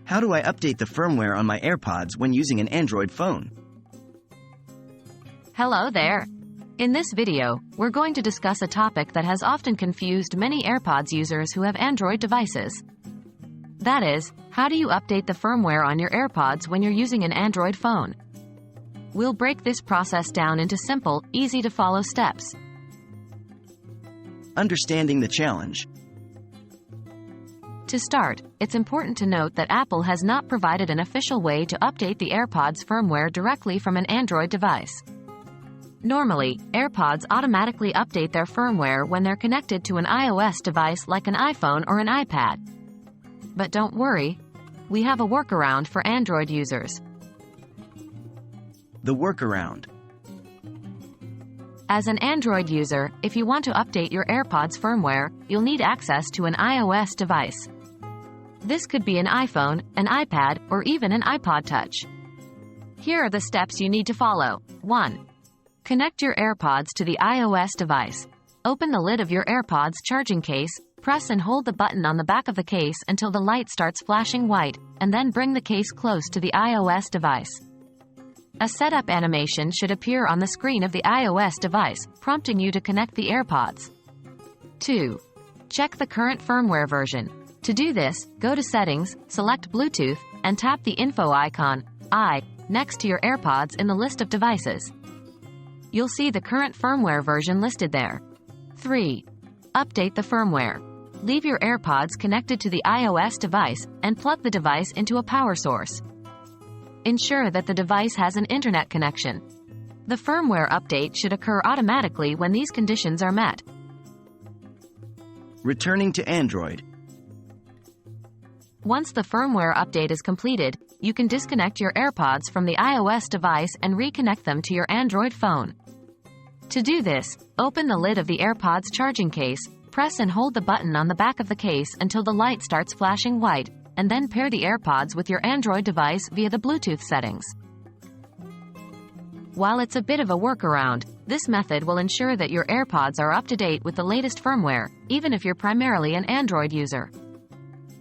How do I update the firmware on my AirPods when using an Android phone? Hello there. In this video, we're going to discuss a topic that has often confused many AirPods users who have Android devices. That is, how do you update the firmware on your AirPods when you're using an Android phone? We'll break this process down into simple, easy-to-follow steps. Understanding the challenge. To start, it's important to note that Apple has not provided an official way to update the AirPods firmware directly from an Android device. Normally, AirPods automatically update their firmware when they're connected to an iOS device like an iPhone or an iPad. But don't worry, we have a workaround for Android users. The workaround. As an Android user, if you want to update your AirPods firmware, you'll need access to an iOS device. This could be an iPhone, an iPad, or even an iPod Touch. Here are the steps you need to follow. 1. Connect your AirPods to the iOS device. Open the lid of your AirPods charging case, press and hold the button on the back of the case until the light starts flashing white, and then bring the case close to the iOS device. A setup animation should appear on the screen of the iOS device, prompting you to connect the AirPods. 2. Check the current firmware version. To do this, go to Settings, select Bluetooth, and tap the info icon, I, next to your AirPods in the list of devices. You'll see the current firmware version listed there. 3. Update the firmware. Leave your AirPods connected to the iOS device, and plug the device into a power source. Ensure that the device has an internet connection. The firmware update should occur automatically when these conditions are met. Returning to Android. Once the firmware update is completed, you can disconnect your AirPods from the iOS device and reconnect them to your Android phone. To do this, open the lid of the AirPods charging case, press and hold the button on the back of the case until the light starts flashing white, and then pair the AirPods with your Android device via the Bluetooth settings. While it's a bit of a workaround, this method will ensure that your AirPods are up to date with the latest firmware, even if you're primarily an Android user.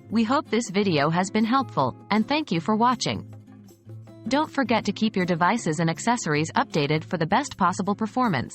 We hope this video has been helpful, and thank you for watching. Don't forget to keep your devices and accessories updated for the best possible performance.